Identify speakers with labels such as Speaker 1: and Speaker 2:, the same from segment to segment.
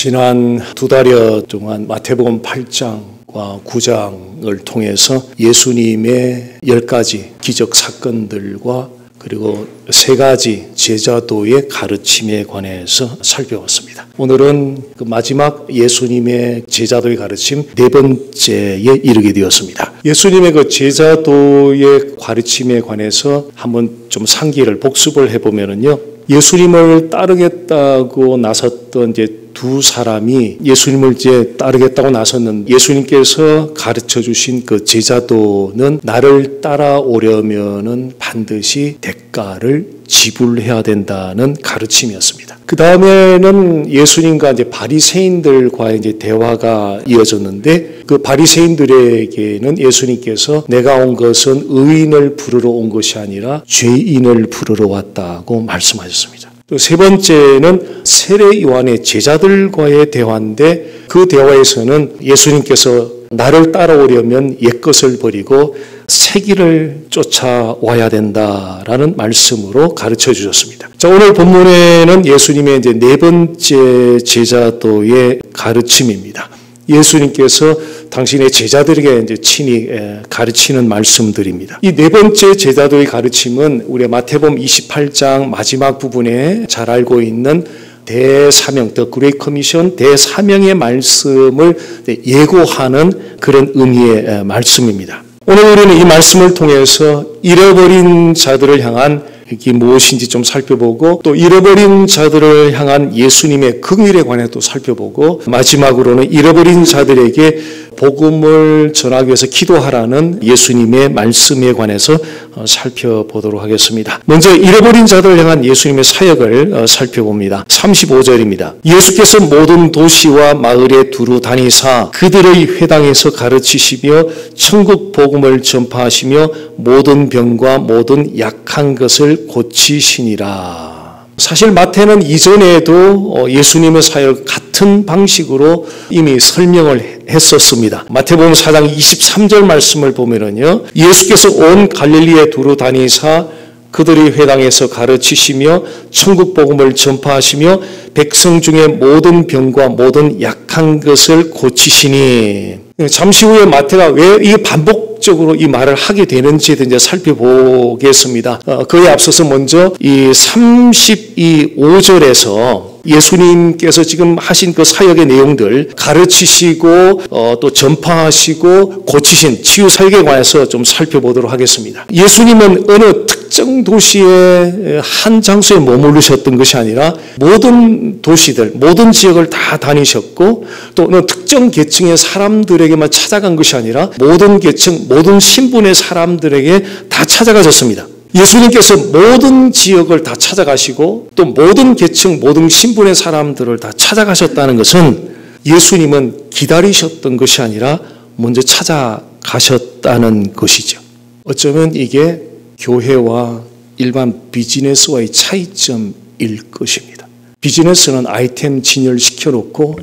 Speaker 1: 지난 2달여 동안 마태복음 8장과 9장을 통해서 예수님의 10가지 기적 사건들과 그리고 3가지 제자도의 가르침에 관해서 살펴봤습니다. 오늘은 그 마지막 예수님의 제자도의 가르침 4번째에 이르게 되었습니다. 예수님의 그 제자도의 가르침에 관해서 한번 좀 상기를 복습을 해보면요. 예수님을 따르겠다고 나섰던 이제 두 사람이 예수님을 이제 따르겠다고 나섰는데 예수님께서 가르쳐 주신 그 제자도는 나를 따라오려면은 반드시 대가를 지불해야 된다는 가르침이었습니다. 그 다음에는 예수님과 이제 바리새인들과의 이제 대화가 이어졌는데 그 바리새인들에게는 예수님께서 내가 온 것은 의인을 부르러 온 것이 아니라 죄인을 부르러 왔다고 말씀하셨습니다. 또 3번째는 세례 요한의 제자들과의 대화인데 그 대화에서는 예수님께서 나를 따라오려면 옛것을 버리고 새 길을 쫓아와야 된다라는 말씀으로 가르쳐 주셨습니다. 자, 오늘 본문에는 예수님의 이제 4번째 제자도의 가르침입니다. 예수님께서 당신의 제자들에게 이제 친히 가르치는 말씀들입니다. 이 4번째 제자도의 가르침은 우리 마태복음 28장 마지막 부분에 잘 알고 있는 대사명, The Great Commission, 대사명의 말씀을 예고하는 그런 의미의 말씀입니다. 오늘 우리는 이 말씀을 통해서 잃어버린 자들을 향한 이게 무엇인지 좀 살펴보고 또 잃어버린 자들을 향한 예수님의 긍휼에 관해서 또 살펴보고 마지막으로는 잃어버린 자들에게 복음을 전하기 위해서 기도하라는 예수님의 말씀에 관해서 살펴보도록 하겠습니다. 먼저 잃어버린 자들을 향한 예수님의 사역을 살펴봅니다. 35절입니다. 예수께서 모든 도시와 마을에 두루 다니사 그들의 회당에서 가르치시며 천국 복음을 전파하시며 모든 병과 모든 약한 것을 고치시니라. 사실 마태는 이전에도 예수님의 사역 같은 방식으로 이미 설명을 했었습니다. 마태복음 4장 23절 말씀을 보면은요. 예수께서 온 갈릴리에 두루 다니사 그들의 회당에서 가르치시며 천국 복음을 전파하시며 백성 중에 모든 병과 모든 약한 것을 고치시니. 잠시 후에 마태가 왜 이 반복적으로 이 말을 하게 되는지에 대해 살펴보겠습니다. 그에 앞서서 먼저 이 32~5절에서 예수님께서 지금 하신 그 사역의 내용들 가르치시고 또 전파하시고 고치신 치유 사역에 관해서 좀 살펴보도록 하겠습니다. 예수님은 어느 특정 도시의 한 장소에 머무르셨던 것이 아니라 모든 도시들, 모든 지역을 다 다니셨고 또 어느 특정 계층의 사람들에게만 찾아간 것이 아니라 모든 계층, 모든 신분의 사람들에게 다 찾아가셨습니다. 예수님께서 모든 지역을 다 찾아가시고 또 모든 계층, 모든 신분의 사람들을 다 찾아가셨다는 것은 예수님은 기다리셨던 것이 아니라 먼저 찾아가셨다는 것이죠. 어쩌면 이게 교회와 일반 비즈니스와의 차이점일 것입니다. 비즈니스는 아이템 진열시켜놓고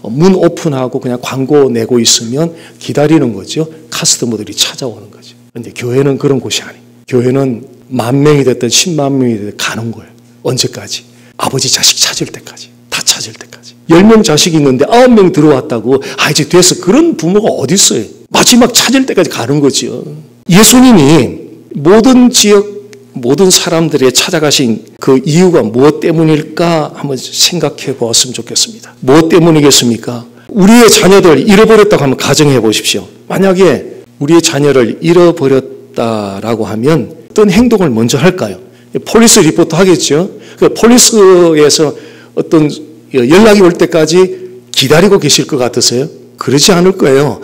Speaker 1: 문 오픈하고 그냥 광고 내고 있으면 기다리는 거죠. 카스터머들이 찾아오는 거죠. 그런데 교회는 그런 곳이 아니에요. 교회는 10,000명이 됐든 10만 명이 됐든 가는 거예요. 언제까지? 아버지 자식 찾을 때까지. 다 찾을 때까지. 10명 자식이 있는데 9명 들어왔다고 이제 됐어. 그런 부모가 어디 있어요? 마지막 찾을 때까지 가는 거죠. 예수님이 모든 지역 모든 사람들에게 찾아가신 그 이유가 무엇 때문일까 한번 생각해 보았으면 좋겠습니다. 무엇 때문이겠습니까? 우리의 자녀들 잃어버렸다고 한번 가정해 보십시오. 만약에 우리의 자녀를 잃어버렸다라고 하면 어떤 행동을 먼저 할까요? 폴리스 리포트 하겠죠. 그 폴리스에서 어떤 연락이 올 때까지 기다리고 계실 것 같으세요? 그러지 않을 거예요.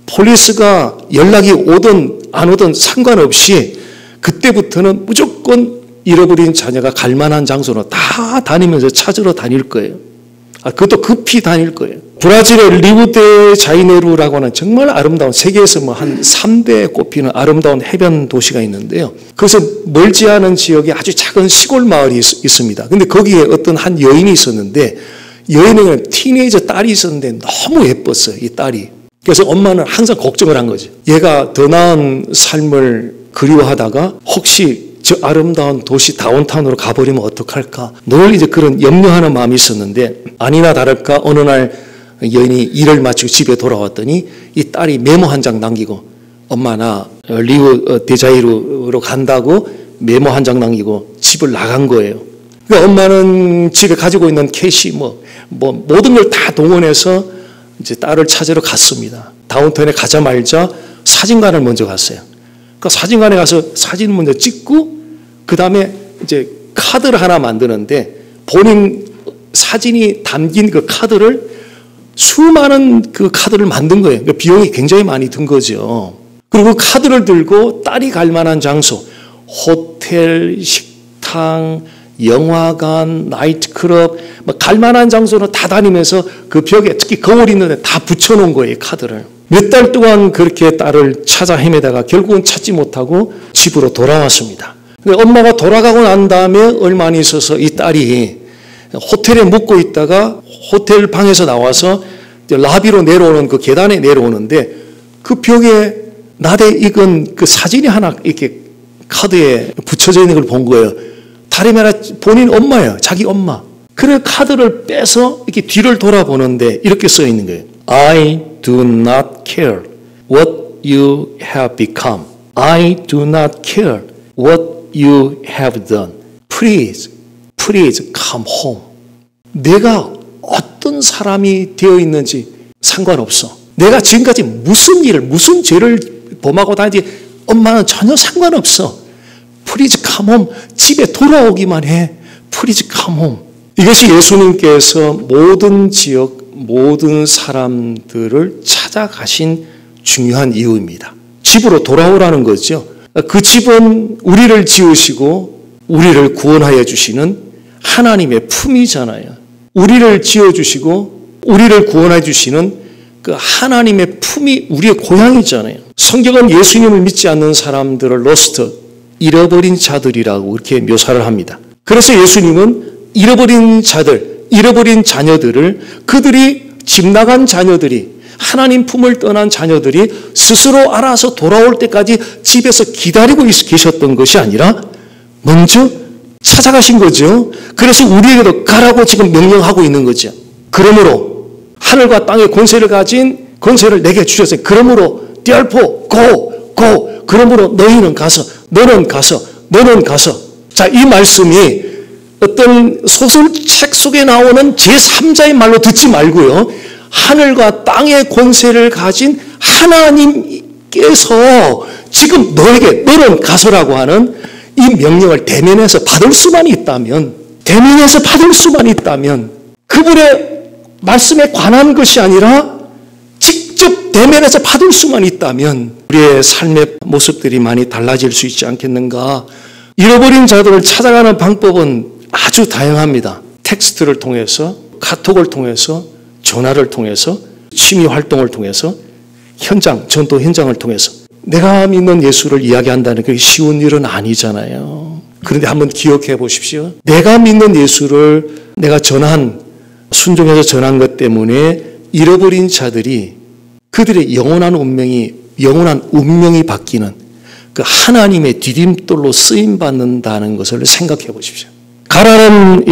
Speaker 1: 폴리스가 연락이 오든 안 오든 상관없이 그때부터는 무조건 잃어버린 자녀가 갈 만한 장소로 다 다니면서 찾으러 다닐 거예요. 그것도 급히 다닐 거예요. 브라질의 리우데자네이루라고 하는 정말 아름다운 세계에서 한 3대에 꼽히는 아름다운 해변 도시가 있는데요. 그것은 멀지 않은 지역에 아주 작은 시골 마을이 있습니다. 근데 거기에 어떤 한 여인이 있었는데 여인에게는 티네이저 딸이 있었는데 너무 예뻤어요. 이 딸이. 그래서 엄마는 항상 걱정을 한 거죠. 얘가 더 나은 삶을 그리워하다가 혹시 저 아름다운 도시 다운타운으로 가버리면 어떡할까? 늘 이제 그런 염려하는 마음이 있었는데 아니나 다를까 어느 날 여인이 일을 마치고 집에 돌아왔더니 이 딸이 메모 한 장 남기고 엄마 나 리우 데자이루로 간다고 메모 한 장 남기고 집을 나간 거예요. 그러니까 엄마는 집에 가지고 있는 캐시 뭐 모든 걸 다 동원해서 이제 딸을 찾으러 갔습니다. 다운타운에 가자마자 사진관을 먼저 갔어요. 그 사진관에 가서 사진 먼저 찍고 그 다음에 이제 카드를 하나 만드는데 본인 사진이 담긴 그 카드를 수많은 그 카드를 만든 거예요. 그러니까 비용이 굉장히 많이 든 거죠. 그리고 카드를 들고 딸이 갈 만한 장소, 호텔, 식당, 영화관, 나이트클럽, 갈 만한 장소는 다 다니면서 그 벽에 특히 거울 있는데 다 붙여놓은 거예요, 카드를. 몇 달 동안 그렇게 딸을 찾아 헤매다가 결국은 찾지 못하고 집으로 돌아왔습니다. 엄마가 돌아가고 난 다음에 얼마 안 있어서 이 딸이 호텔에 묵고 있다가 호텔 방에서 나와서 라비로 내려오는 그 계단에 내려오는데 그 벽에 나대 익은 그 사진이 하나 이렇게 카드에 붙여져 있는 걸 본 거예요. 다름이 아니라 본인 엄마예요. 자기 엄마. 그래 카드를 빼서 이렇게 뒤를 돌아보는데 이렇게 써 있는 거예요. I do not care what you have become. I do not care what you have done. Please, please come home. 내가 어떤 사람이 되어 있는지 상관없어. 내가 지금까지 무슨 일을, 무슨 죄를 범하고 다니는지 엄마는 전혀 상관없어. Please come home. 집에 돌아오기만 해. Please come home. 이것이 예수님께서 모든 지역, 모든 사람들을 찾아가신 중요한 이유입니다. 집으로 돌아오라는 거죠. 그 집은 우리를 지으시고 우리를 구원하여 주시는 하나님의 품이잖아요. 우리를 지어주시고 우리를 구원해 주시는 그 하나님의 품이 우리의 고향이잖아요. 성경은 예수님을 믿지 않는 사람들을 로스트, 잃어버린 자들이라고 이렇게 묘사를 합니다. 그래서 예수님은 잃어버린 자들, 잃어버린 자녀들을 그들이 집 나간 자녀들이 하나님 품을 떠난 자녀들이 스스로 알아서 돌아올 때까지 집에서 기다리고 계셨던 것이 아니라 먼저 찾아가신 거죠. 그래서 우리에게도 가라고 지금 명령하고 있는 거죠. 그러므로 하늘과 땅의 권세를 가진 권세를 내게 주셨어요. 그러므로 therefore go. 그러므로 너희는 가서, 너는 가서, 너는 가서. 자, 이 말씀이 어떤 소설책 속에 나오는 제3자의 말로 듣지 말고요. 하늘과 땅의 권세를 가진 하나님께서 지금 너에게 너는 가서라고 하는 이 명령을 대면해서 받을 수만 있다면, 대면해서 받을 수만 있다면, 그분의 말씀에 관한 것이 아니라 직접 대면해서 받을 수만 있다면 우리의 삶의 모습들이 많이 달라질 수 있지 않겠는가. 잃어버린 자들을 찾아가는 방법은 아주 다양합니다. 텍스트를 통해서, 카톡을 통해서, 전화를 통해서, 취미 활동을 통해서, 현장, 전도 현장을 통해서 내가 믿는 예수를 이야기한다는 게 쉬운 일은 아니잖아요. 그런데 한번 기억해 보십시오. 내가 믿는 예수를 내가 순종해서 전한 것 때문에 잃어버린 자들이 그들의 영원한 운명이 바뀌는 그 하나님의 디딤돌로 쓰임받는다는 것을 생각해 보십시오. 가라는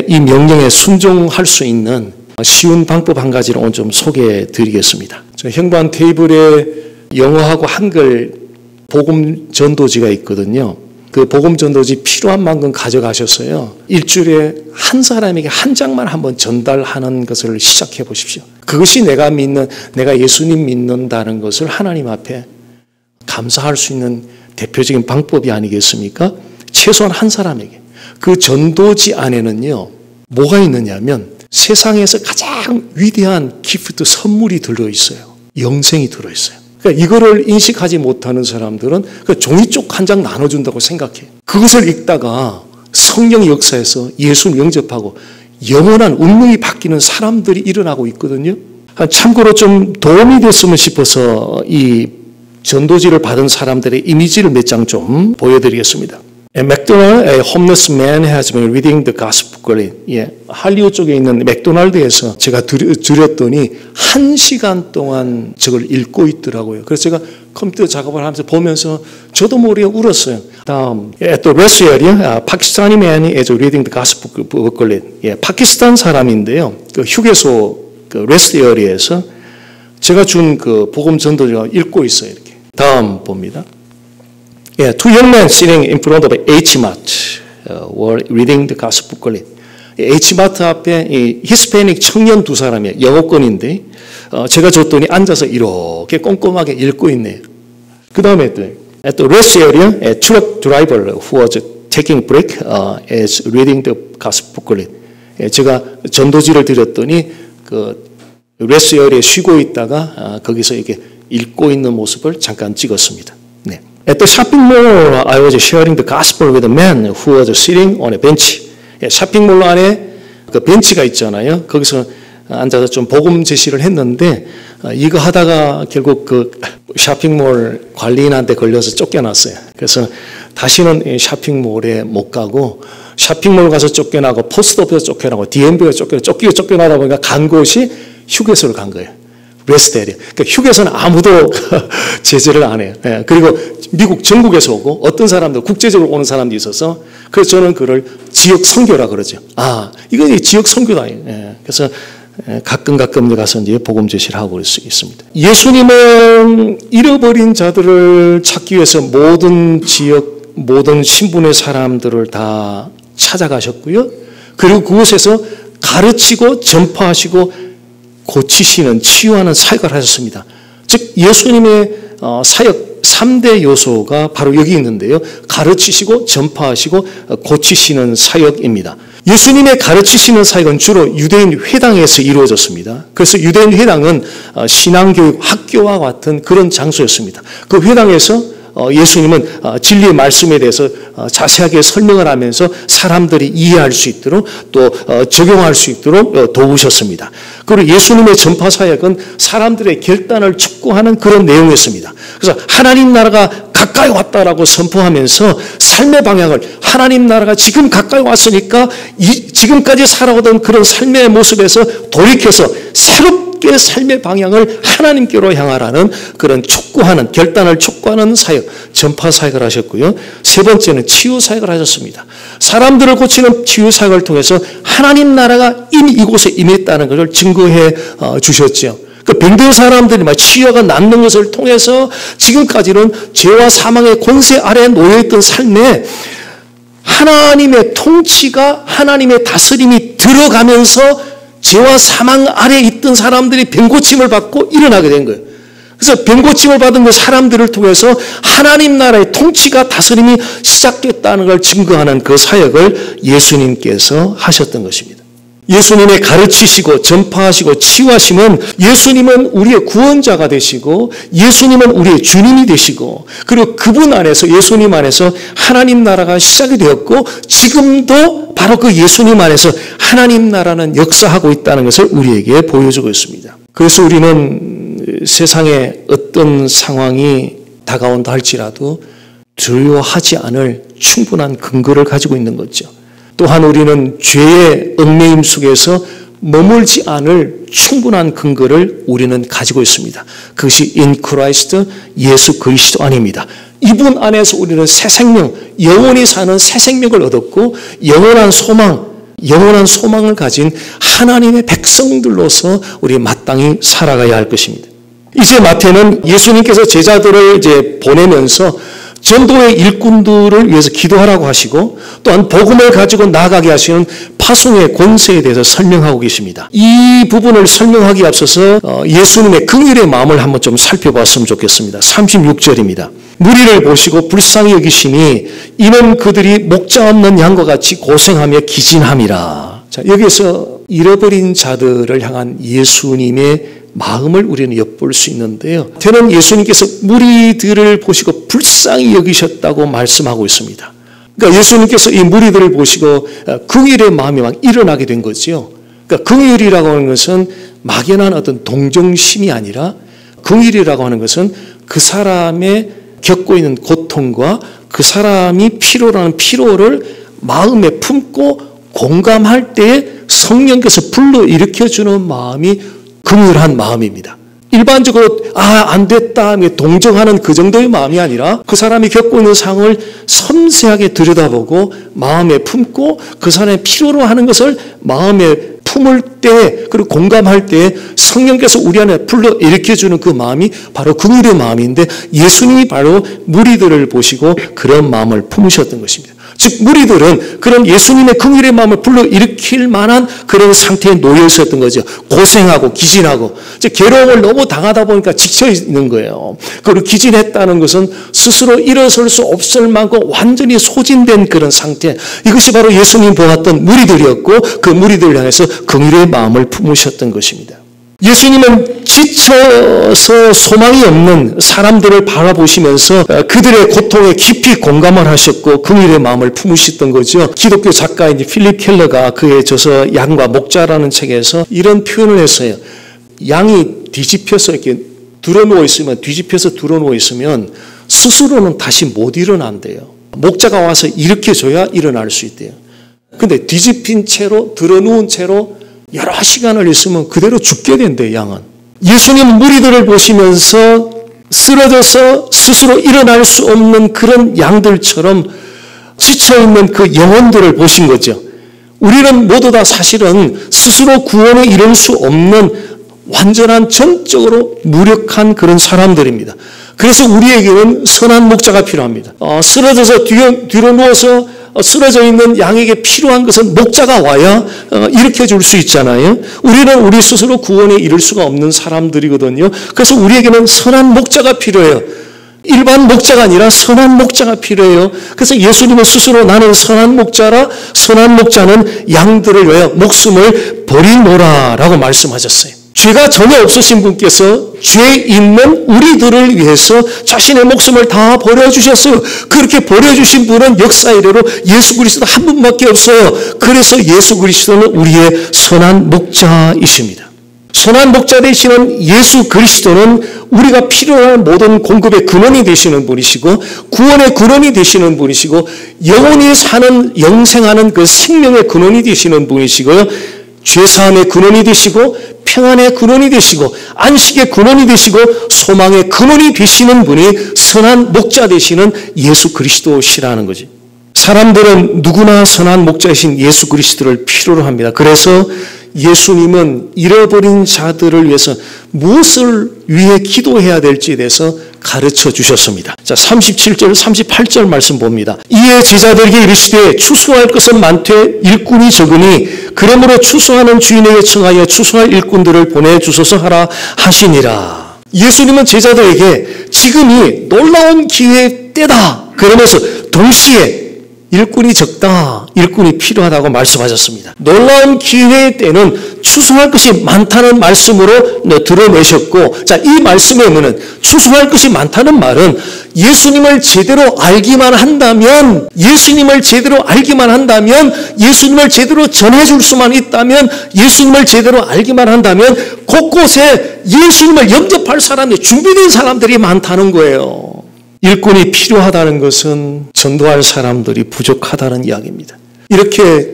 Speaker 1: 이 명령에 순종할 수 있는 쉬운 방법 한 가지를 오늘 좀 소개해 드리겠습니다. 현관 테이블에 영어하고 한글 복음 전도지가 있거든요. 그 복음 전도지 필요한 만큼 가져가셨어요. 일주일에 한 사람에게 한 장만 한번 전달하는 것을 시작해 보십시오. 그것이 내가 예수님 믿는다는 것을 하나님 앞에 감사할 수 있는 대표적인 방법이 아니겠습니까? 최소한 한 사람에게. 그 전도지 안에는요, 뭐가 있느냐면 세상에서 가장 위대한 기프트, 선물이 들어있어요. 영생이 들어있어요. 그러니까 이거를 인식하지 못하는 사람들은 그 종이 쪽 한 장 나눠준다고 생각해. 그것을 읽다가 성령 역사에서 예수 영접하고 영원한 운명이 바뀌는 사람들이 일어나고 있거든요. 참고로 좀 도움이 됐으면 싶어서 이 전도지를 받은 사람들의 이미지를 몇 장 좀 보여드리겠습니다. McDonald, a homeless man has been reading the gospel booklet. 예, 할리우드 쪽에 있는 맥도날드에서 제가 드렸더니 1시간 동안 저걸 읽고 있더라고요. 그래서 제가 컴퓨터 작업을 하면서 보면서 저도 모르게 울었어요. 다음, at the rest area, Pakistani man is reading the gospel booklet. 예, 파키스탄 사람인데요. 그 휴게소 그 레스트 에어리에서 제가 준 그 복음 전도지가 읽고 있어요. 이렇게. 다음 봅니다. Yeah, two young men sitting in front of H-Mart were reading the gospel booklet. H-Mart 앞에 이 히스패닉 청년 두 사람이에요. 영어권인데 제가 줬더니 앉아서 이렇게 꼼꼼하게 읽고 있네요. 그 다음에 at the rest area, a truck driver who was taking break is reading the gospel booklet. 제가 전도지를 드렸더니 그 레스트 에어리에 쉬고 있다가 거기서 이렇게 읽고 있는 모습을 잠깐 찍었습니다. 네. At the shopping mall, I was sharing the gospel with a man who was sitting on a bench. 쇼핑몰 안에 그 벤치가 있잖아요. 거기서 앉아서 좀 복음 제시를 했는데 이거 하다가 결국 그 쇼핑몰 관리인한테 걸려서 쫓겨났어요. 그래서 다시는 쇼핑몰에 못 가고 쇼핑몰 가서 쫓겨나고 포스트오피스 쫓겨나고 DMV가 쫓겨나다 보니까 간 곳이 휴게소를 간 거예요. 레스트 에리아. 그러니까 휴게소는 아무도 제재를 안 해요. 예, 그리고 미국 전국에서 오고 어떤 사람들 국제적으로 오는 사람도 있어서 그래서 저는 그를 지역 선교라 그러죠. 아, 이건 지역 선교다. 예, 그래서 가끔 가서 이제 복음 제시를 하고 있습니다. 예수님은 잃어버린 자들을 찾기 위해서 모든 지역, 모든 신분의 사람들을 다 찾아가셨고요. 그리고 그곳에서 가르치고 전파하시고 고치시는 치유하는 사역을 하셨습니다. 즉 예수님의 사역 3대 요소가 바로 여기 있는데요. 가르치시고 전파하시고 고치시는 사역입니다. 예수님의 가르치시는 사역은 주로 유대인 회당에서 이루어졌습니다. 그래서 유대인 회당은 신앙교육 학교와 같은 그런 장소였습니다. 그 회당에서 예수님은 진리의 말씀에 대해서 자세하게 설명을 하면서 사람들이 이해할 수 있도록 또 적용할 수 있도록 도우셨습니다. 그리고 예수님의 전파 사역은 사람들의 결단을 촉구하는 그런 내용이었습니다. 그래서 하나님 나라가 가까이 왔다라고 선포하면서 삶의 방향을 하나님 나라가 지금 가까이 왔으니까 지금까지 살아오던 그런 삶의 모습에서 돌이켜서 새롭게 삶의 방향을 하나님께로 향하라는 그런 촉구하는 결단을 촉구하는 사역, 전파 사역을 하셨고요. 세 번째는 치유 사역을 하셨습니다. 사람들을 고치는 치유 사역을 통해서 하나님 나라가 이미 이곳에 임했다는 것을 증거해 주셨죠. 그 병든 사람들이 치유가 낫는 것을 통해서 지금까지는 죄와 사망의 권세 아래에 놓여있던 삶에 하나님의 통치가 하나님의 다스림이 들어가면서 죄와 사망 아래에 있던 사람들이 병고침을 받고 일어나게 된 거예요. 그래서 병고침을 받은 그 사람들을 통해서 하나님 나라의 통치가 다스림이 시작됐다는 걸 증거하는 그 사역을 예수님께서 하셨던 것입니다. 예수님의 가르치시고 전파하시고 치유하심은 예수님은 우리의 구원자가 되시고 예수님은 우리의 주님이 되시고 그리고 그분 안에서 예수님 안에서 하나님 나라가 시작이 되었고 지금도 바로 그 예수님 안에서 하나님 나라는 역사하고 있다는 것을 우리에게 보여주고 있습니다. 그래서 우리는 세상에 어떤 상황이 다가온다 할지라도 두려워하지 않을 충분한 근거를 가지고 있는 거죠. 또한 우리는 죄의 얽매임 속에서 머물지 않을 충분한 근거를 우리는 가지고 있습니다. 그것이 in Christ, 예수 그리스도 안입니다. 이분 안에서 우리는 새 생명, 영원히 사는 새 생명을 얻었고 영원한 소망을 가진 하나님의 백성들로서 우리 마땅히 살아가야 할 것입니다. 이제 마태는 예수님께서 제자들을 이제 보내면서 전도의 일꾼들을 위해서 기도하라고 하시고 또한 복음을 가지고 나아가게 하시는 파송의 권세에 대해서 설명하고 계십니다. 이 부분을 설명하기에 앞서서 예수님의 긍휼의 마음을 한번 좀 살펴봤으면 좋겠습니다. 36절입니다. 무리를 보시고 불쌍히 여기시니 이는 그들이 목자 없는 양과 같이 고생하며 기진함이라. 자, 여기서 잃어버린 자들을 향한 예수님의 마음을 우리는 엿볼 수 있는데요. 저는 예수님께서 무리들을 보시고 불쌍히 여기셨다고 말씀하고 있습니다. 그러니까 예수님께서 이 무리들을 보시고 긍휼의 마음이 막 일어나게 된 거죠. 그러니까 긍휼이라고 하는 것은 막연한 어떤 동정심이 아니라 긍휼이라고 하는 것은 그 사람의 겪고 있는 고통과 그 사람이 필요로 하는 피로를 마음에 품고 공감할 때에 성령께서 불러일으켜주는 마음이 긍휼한 마음입니다. 일반적으로 안 됐다 동정하는 그 정도의 마음이 아니라 그 사람이 겪고 있는 상황을 섬세하게 들여다보고 마음에 품고 그 사람의 필요로 하는 것을 마음에 품을 때 그리고 공감할 때 성령께서 우리 안에 불러일으켜주는 그 마음이 바로 긍휼의 마음인데 예수님이 바로 무리들을 보시고 그런 마음을 품으셨던 것입니다. 즉 무리들은 그런 예수님의 긍휼의 마음을 불러일으킬 만한 그런 상태에 놓여 있었던 거죠. 고생하고 기진하고 즉 괴로움을 너무 당하다 보니까 지쳐 있는 거예요. 그리고 기진했다는 것은 스스로 일어설 수 없을 만큼 완전히 소진된 그런 상태, 이것이 바로 예수님 보았던 무리들이었고 그 무리들을 향해서 긍휼의 마음을 품으셨던 것입니다. 예수님은 지쳐서 소망이 없는 사람들을 바라보시면서 그들의 고통에 깊이 공감을 하셨고 긍휼의 마음을 품으셨던 거죠. 기독교 작가인 필립 켈러가 그의 저서 양과 목자라는 책에서 이런 표현을 했어요. 양이 뒤집혀서 이렇게 뒤집혀서 드러누워 있으면 스스로는 다시 못 일어난대요. 목자가 와서 일으켜줘야 일어날 수 있대요. 근데 뒤집힌 채로 드러누운 채로 여러 시간을 있으면 그대로 죽게 된대요, 양은. 예수님 무리들을 보시면서 쓰러져서 스스로 일어날 수 없는 그런 양들처럼 지쳐있는 그 영혼들을 보신 거죠. 우리는 모두 다 사실은 스스로 구원에 이룰 수 없는 완전한 전적으로 무력한 그런 사람들입니다. 그래서 우리에게는 선한 목자가 필요합니다. 쓰러져서 뒤로 누워서 쓰러져 있는 양에게 필요한 것은 목자가 와야 일으켜 줄 수 있잖아요. 우리는 우리 스스로 구원에 이를 수가 없는 사람들이거든요. 그래서 우리에게는 선한 목자가 필요해요. 일반 목자가 아니라 선한 목자가 필요해요. 그래서 예수님은 스스로 나는 선한 목자라 선한 목자는 양들을 위하여 목숨을 버리노라라고 말씀하셨어요. 죄가 전혀 없으신 분께서 죄 있는 우리들을 위해서 자신의 목숨을 다 버려주셨어요. 그렇게 버려주신 분은 역사 이래로 예수 그리스도 한 분밖에 없어요. 그래서 예수 그리스도는 우리의 선한 목자이십니다. 선한 목자 되시는 예수 그리스도는 우리가 필요한 모든 공급의 근원이 되시는 분이시고 구원의 근원이 되시는 분이시고 영원히 사는 영생하는 그 생명의 근원이 되시는 분이시고요. 죄사함의 근원이 되시고 평안의 근원이 되시고 안식의 근원이 되시고 소망의 근원이 되시는 분이 선한 목자 되시는 예수 그리스도시라는 거지. 사람들은 누구나 선한 목자이신 예수 그리스도를 필요로 합니다. 그래서 예수님은 잃어버린 자들을 위해서 무엇을 위해 기도해야 될지에 대해서 가르쳐 주셨습니다. 자, 37절, 38절 말씀 봅니다. 이에 제자들에게 이르시되 추수할 것은 많되 일꾼이 적으니 그러므로 추수하는 주인에게 청하여 추수할 일꾼들을 보내주소서 하라 하시니라. 예수님은 제자들에게 지금이 놀라운 기회의 때다 그러면서 동시에 일꾼이 적다, 일꾼이 필요하다고 말씀하셨습니다. 놀라운 기회의 때는 추수할 것이 많다는 말씀으로 드러내셨고, 자, 이 말씀에는 추수할 것이 많다는 말은 예수님을 제대로 알기만 한다면, 예수님을 제대로 전해줄 수만 있다면, 예수님을 제대로 알기만 한다면 곳곳에 예수님을 영접할 사람이 준비된 사람들이 많다는 거예요. 일꾼이 필요하다는 것은 전도할 사람들이 부족하다는 이야기입니다. 이렇게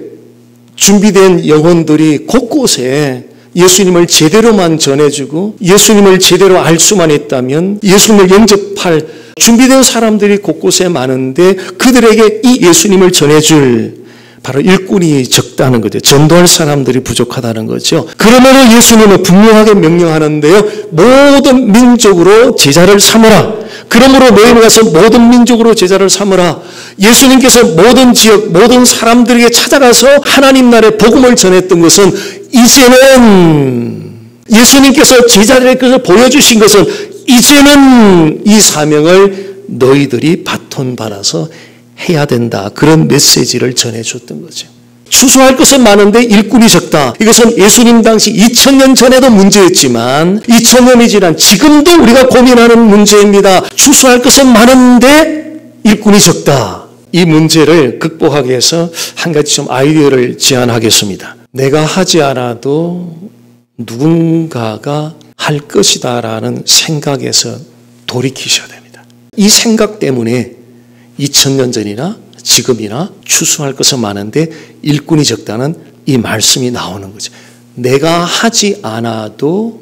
Speaker 1: 준비된 영혼들이 곳곳에 예수님을 제대로만 전해주고 예수님을 제대로 알 수만 있다면 예수님을 영접할 준비된 사람들이 곳곳에 많은데 그들에게 이 예수님을 전해줄 바로 일꾼이 적다는 거죠. 전도할 사람들이 부족하다는 거죠. 그러므로 예수님은 분명하게 명령하는데요. 모든 민족으로 제자를 삼으라. 그러므로 너희는 가서 모든 민족으로 제자를 삼으라. 예수님께서 모든 지역, 모든 사람들에게 찾아가서 하나님 나라의 복음을 전했던 것은 이제는 예수님께서 제자들에게 보여주신 것은 이제는 이 사명을 너희들이 바톤받아서 해야 된다. 그런 메시지를 전해줬던 거죠. 추수할 것은 많은데 일꾼이 적다. 이것은 예수님 당시 2000년 전에도 문제였지만 2000년이 지난 지금도 우리가 고민하는 문제입니다. 추수할 것은 많은데 일꾼이 적다. 이 문제를 극복하기 위해서 한 가지 좀 아이디어를 제안하겠습니다. 내가 하지 않아도 누군가가 할 것이다라는 생각에서 돌이키셔야 됩니다. 이 생각 때문에 2000년 전이나 지금이나 추수할 것은 많은데 일꾼이 적다는 이 말씀이 나오는 거죠. 내가 하지 않아도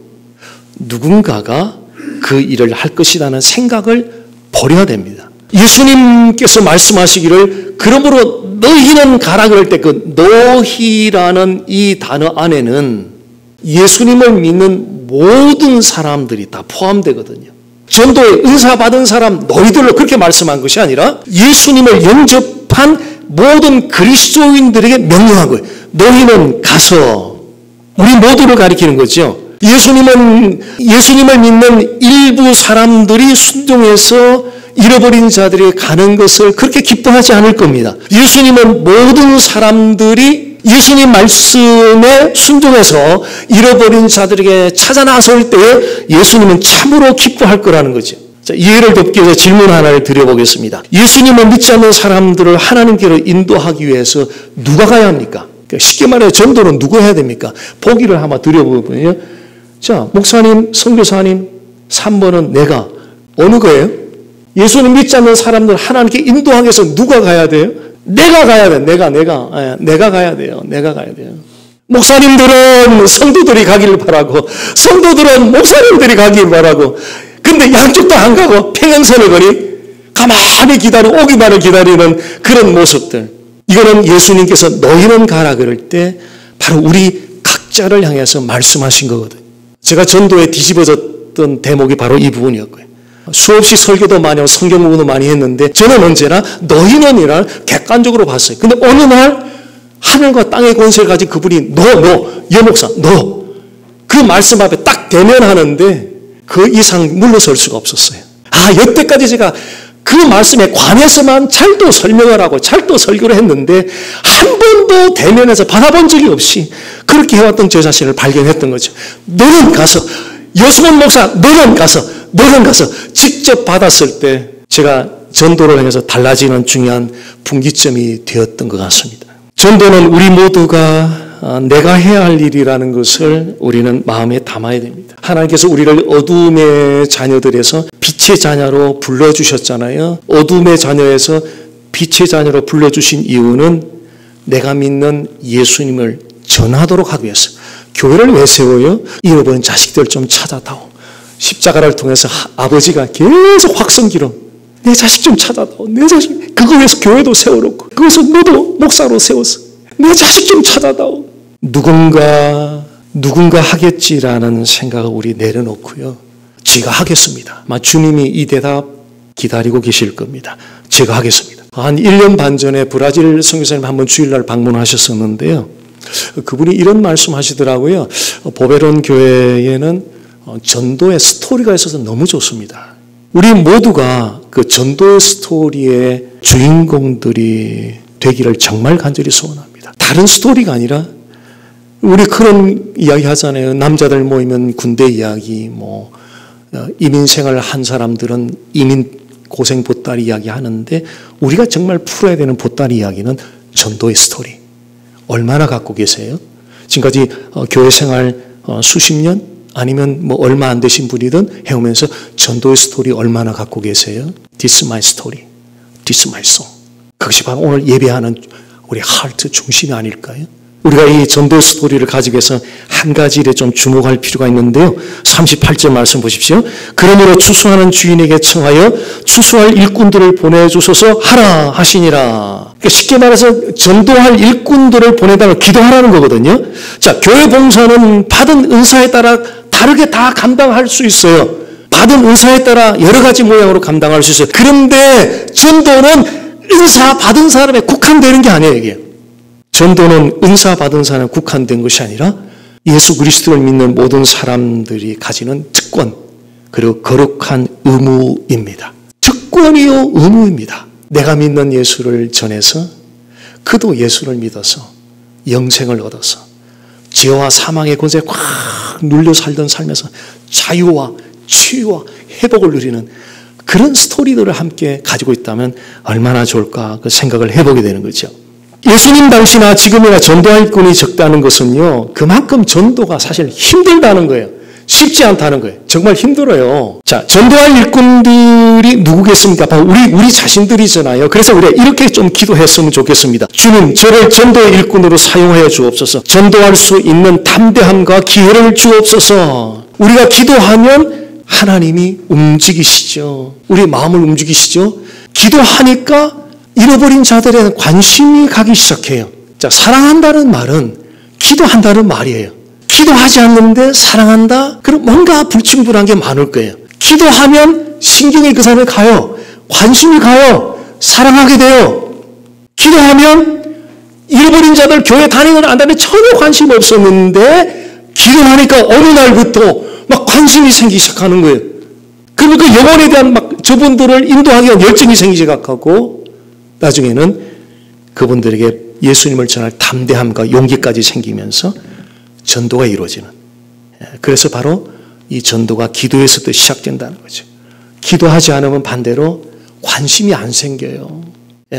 Speaker 1: 누군가가 그 일을 할 것이라는 생각을 버려야 됩니다. 예수님께서 말씀하시기를 그러므로 너희는 가라 그럴 때 그 너희라는 이 단어 안에는 예수님을 믿는 모든 사람들이 다 포함되거든요. 전도에 은사 받은 사람 너희들로 그렇게 말씀한 것이 아니라 예수님을 영접한 모든 그리스도인들에게 명령한 거예요. 너희는 가서 우리 모두를 가리키는 거죠. 예수님을 믿는 일부 사람들이 순종해서 잃어버린 자들이 가는 것을 그렇게 기뻐하지 않을 겁니다. 예수님은 모든 사람들이 예수님 말씀에 순종해서 잃어버린 자들에게 찾아 나설 때 예수님은 참으로 기뻐할 거라는 거죠. 자, 이해를 돕기 위해서 질문 하나를 드려보겠습니다. 예수님을 믿지 않는 사람들을 하나님께로 인도하기 위해서 누가 가야 합니까? 쉽게 말해 전도는 누가 해야 됩니까? 보기를 한번 드려보면요. 자, 목사님, 선교사님, 3번은 내가. 어느 거예요? 예수님 믿지 않는 사람들 하나님께 인도하기 위해서 누가 가야 돼요? 내가 가야 돼. 내가 가야 돼요. 내가 가야 돼요. 목사님들은 성도들이 가기를 바라고, 성도들은 목사님들이 가기를 바라고, 근데 양쪽 다 안 가고 평행선을 거니 가만히 오기만을 기다리는 그런 모습들. 이거는 예수님께서 너희는 가라 그럴 때 바로 우리 각자를 향해서 말씀하신 거거든요. 제가 전도에 뒤집어졌던 대목이 바로 이 부분이었고요. 수없이 설교도 많이 하고 성경 공부도 많이 했는데 저는 언제나 너희는이란 객관적으로 봤어요. 근데 어느 날 하늘과 땅의 권세를 가진 그분이 여목사 그 말씀 앞에 딱 대면하는데 그 이상 물러설 수가 없었어요. 여태까지 제가 그 말씀에 관해서만 찰도 설명을 하고 찰도 설교를 했는데 한 번도 대면에서 받아본 적이 없이 그렇게 해왔던 저 자신을 발견했던 거죠. 너는 가서 여수원 목사 너는 가서 직접 받았을 때 제가 전도를 향해서 달라지는 중요한 분기점이 되었던 것 같습니다. 전도는 우리 모두가 내가 해야 할 일이라는 것을 우리는 마음에 담아야 됩니다. 하나님께서 우리를 어둠의 자녀들에서 빛의 자녀로 불러주셨잖아요. 어둠의 자녀에서 빛의 자녀로 불러주신 이유는 내가 믿는 예수님을 전하도록 하기 위해서. 교회를 왜 세워요? 잃어버린 자식들 좀 찾아다오. 십자가를 통해서 아버지가 계속 확성기로 내 자식 좀 찾아다오. 내 자식 그거 위해서 교회도 세워놓고 그것을 너도 목사로 세웠어. 내 자식 좀 찾아다오. 누군가 하겠지라는 생각을 우리 내려놓고요. 제가 하겠습니다. 주님이 이 대답 기다리고 계실 겁니다. 제가 하겠습니다. 한 1년 반 전에 브라질 선교사님 한번 주일날 방문하셨었는데요. 그분이 이런 말씀 하시더라고요. 보베론 교회에는 전도의 스토리가 있어서 너무 좋습니다. 우리 모두가 그 전도의 스토리의 주인공들이 되기를 정말 간절히 소원합니다. 다른 스토리가 아니라 우리 그런 이야기 하잖아요. 남자들 모이면 군대 이야기, 이민 생활을 한 사람들은 이민 고생 보따리 이야기 하는데 우리가 정말 풀어야 되는 보따리 이야기는 전도의 스토리. 얼마나 갖고 계세요? 지금까지 교회 생활 수십 년 아니면 얼마 안 되신 분이든 해오면서 전도의 스토리 얼마나 갖고 계세요? This is my story. This is my song. 그것이 바로 오늘 예배하는 우리 하트 중심이 아닐까요? 우리가 이 전도 스토리를 가지고 해서 한 가지 일에 좀 주목할 필요가 있는데요. 38절 말씀 보십시오. 그러므로 추수하는 주인에게 청하여 추수할 일꾼들을 보내주소서 하라 하시니라. 그러니까 쉽게 말해서 전도할 일꾼들을 보내달라고 기도하라는 거거든요. 자, 교회 봉사는 받은 은사에 따라 다르게 다 감당할 수 있어요. 받은 은사에 따라 여러 가지 모양으로 감당할 수 있어요. 그런데 전도는 은사 받은 사람에 국한되는 게 아니에요, 이게. 전도는 은사 받은 사람에 국한된 것이 아니라 예수 그리스도를 믿는 모든 사람들이 가지는 특권 그리고 거룩한 의무입니다. 특권이요 의무입니다. 내가 믿는 예수를 전해서 그도 예수를 믿어서 영생을 얻어서 죄와 사망의 권세에 꽉 눌려 살던 삶에서 자유와 치유와 회복을 누리는 그런 스토리들을 함께 가지고 있다면 얼마나 좋을까 그 생각을 해보게 되는 거죠. 예수님 당시나 지금이나 전도할 일꾼이 적다는 것은요, 그만큼 전도가 사실 힘들다는 거예요. 쉽지 않다는 거예요. 정말 힘들어요. 자, 전도할 일꾼들이 누구겠습니까? 바로 우리 자신들이잖아요. 그래서 우리가 이렇게 좀 기도했으면 좋겠습니다. 주님, 저를 전도의 일꾼으로 사용하여 주옵소서. 전도할 수 있는 담대함과 기회를 주옵소서. 우리가 기도하면 하나님이 움직이시죠. 우리 마음을 움직이시죠. 기도하니까 잃어버린 자들에 관심이 가기 시작해요. 자, 사랑한다는 말은 기도한다는 말이에요. 기도하지 않는데 사랑한다? 그럼 뭔가 불충분한 게 많을 거예요. 기도하면 신경이 그 사람에 가요. 관심이 가요. 사랑하게 돼요. 기도하면 잃어버린 자들 교회 다니는 안 다니는 전혀 관심 없었는데 기도하니까 어느 날부터 막 관심이 생기기 시작하는 거예요. 그리고 그 영혼에 대한 막 저분들을 인도하기 위한 열정이 생기기 시작하고 나중에는 그분들에게 예수님을 전할 담대함과 용기까지 생기면서 전도가 이루어지는. 그래서 바로 이 전도가 기도에서도 시작된다는 거죠. 기도하지 않으면 반대로 관심이 안 생겨요.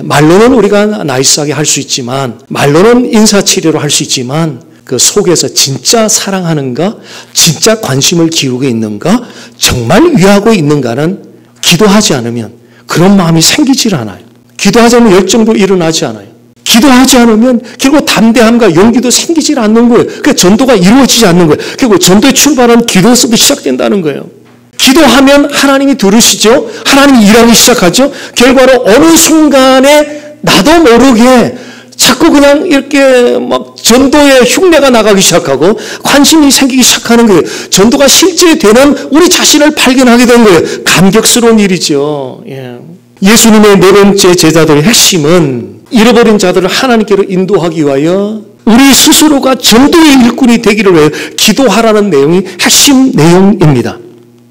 Speaker 1: 말로는 우리가 나이스하게 할 수 있지만, 말로는 인사치레로 할 수 있지만 그 속에서 진짜 사랑하는가, 진짜 관심을 기울이고 있는가, 정말 위하고 있는가는 기도하지 않으면 그런 마음이 생기질 않아요. 기도하지 않으면 열정도 일어나지 않아요. 기도하지 않으면 결국 담대함과 용기도 생기질 않는 거예요. 그러니까 전도가 이루어지지 않는 거예요. 결국 전도의 출발은 기도에서부터 시작된다는 거예요. 기도하면 하나님이 들으시죠. 하나님이 일하기 시작하죠. 결과로 어느 순간에 나도 모르게 자꾸 그냥 이렇게 막 전도의 흉내가 나가기 시작하고 관심이 생기기 시작하는 거예요. 전도가 실제 되는 우리 자신을 발견하게 된 거예요. 감격스러운 일이죠. 예수님의 네 번째 제자들의 핵심은 잃어버린 자들을 하나님께로 인도하기 위하여 우리 스스로가 전도의 일꾼이 되기를 위해 기도하라는 내용이 핵심 내용입니다.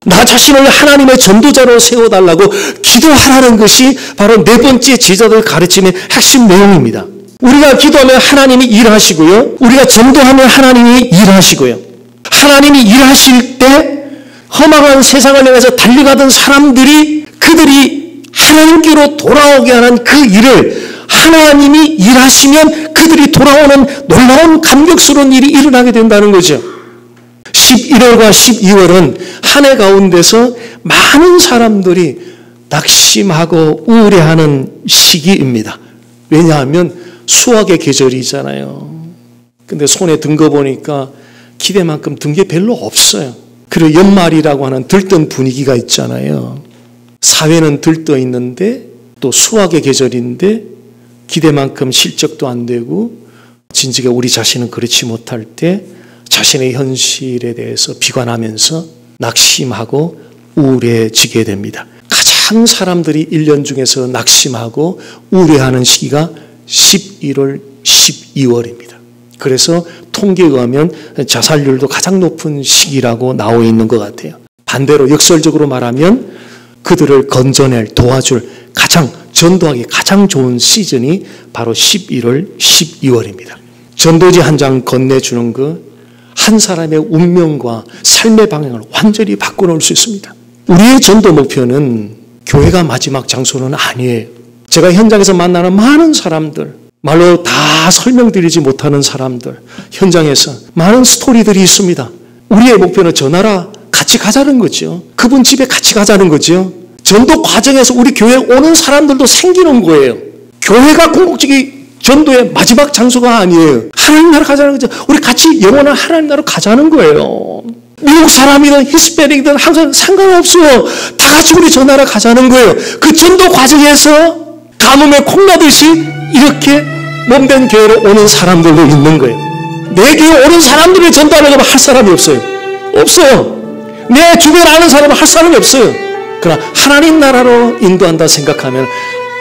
Speaker 1: 나 자신을 하나님의 전도자로 세워달라고 기도하라는 것이 바로 네 번째 제자들 가르침의 핵심 내용입니다. 우리가 기도하면 하나님이 일하시고요. 우리가 전도하면 하나님이 일하시고요. 하나님이 일하실 때 험악한 세상을 향해서 달려가던 사람들이 그들이 하나님께로 돌아오게 하는 그 일을 하나님이 일하시면 그들이 돌아오는 놀라운 감격스러운 일이 일어나게 된다는 거죠. 11월과 12월은 한 해 가운데서 많은 사람들이 낙심하고 우울해하는 시기입니다. 왜냐하면 수확의 계절이잖아요. 근데 손에 든 거 보니까 기대만큼 든 게 별로 없어요. 그리고 연말이라고 하는 들뜬 분위기가 있잖아요. 사회는 들떠 있는데 또 수확의 계절인데 기대만큼 실적도 안 되고 진즉에 우리 자신은 그렇지 못할 때 자신의 현실에 대해서 비관하면서 낙심하고 우울해지게 됩니다. 가장 사람들이 1년 중에서 낙심하고 우울해하는 시기가 11월, 12월입니다. 그래서 통계에 의하면 자살률도 가장 높은 시기라고 나와 있는 것 같아요. 반대로 역설적으로 말하면 그들을 건져낼, 도와줄 가장 전도하기 가장 좋은 시즌이 바로 11월, 12월입니다. 전도지 한 장 건네주는 것, 한 사람의 운명과 삶의 방향을 완전히 바꿔놓을 수 있습니다. 우리의 전도 목표는 교회가 마지막 장소는 아니에요. 제가 현장에서 만나는 많은 사람들, 말로 다 설명드리지 못하는 사람들, 현장에서 많은 스토리들이 있습니다. 우리의 목표는 저 나라 같이 가자는 거죠. 그분 집에 같이 가자는 거죠. 전도 과정에서 우리 교회에 오는 사람들도 생기는 거예요. 교회가 궁극적인 전도의 마지막 장소가 아니에요. 하나님 나라 가자는 거죠. 우리 같이 영원한 하나님 나라로 가자는 거예요. 미국 사람이든 히스패닉이든 항상 상관없어요. 다 같이 우리 저 나라 가자는 거예요. 그 전도 과정에서 가뭄에 콩나듯이 이렇게 몸된 교회로 오는 사람들도 있는 거예요. 내 교회 오는 사람들을 전도하려고 할 사람이 없어요. 없어요. 내 주변 아는 사람은 할 사람이 없어요. 그러나 하나님 나라로 인도한다 생각하면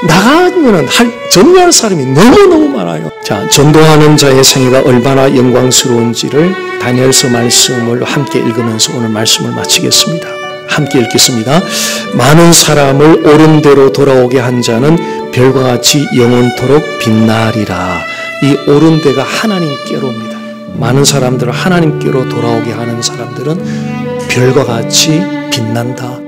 Speaker 1: 나가면 전도할 사람이 너무너무 많아요. 자, 전도하는 자의 생애가 얼마나 영광스러운지를 다니엘서 말씀을 함께 읽으면서 오늘 말씀을 마치겠습니다. 함께 읽겠습니다. 많은 사람을 옳은 대로 돌아오게 한 자는 별과 같이 영원토록 빛나리라. 이 옳은 데가 하나님께로입니다. 많은 사람들을 하나님께로 돌아오게 하는 사람들은 별과 같이 빛난다.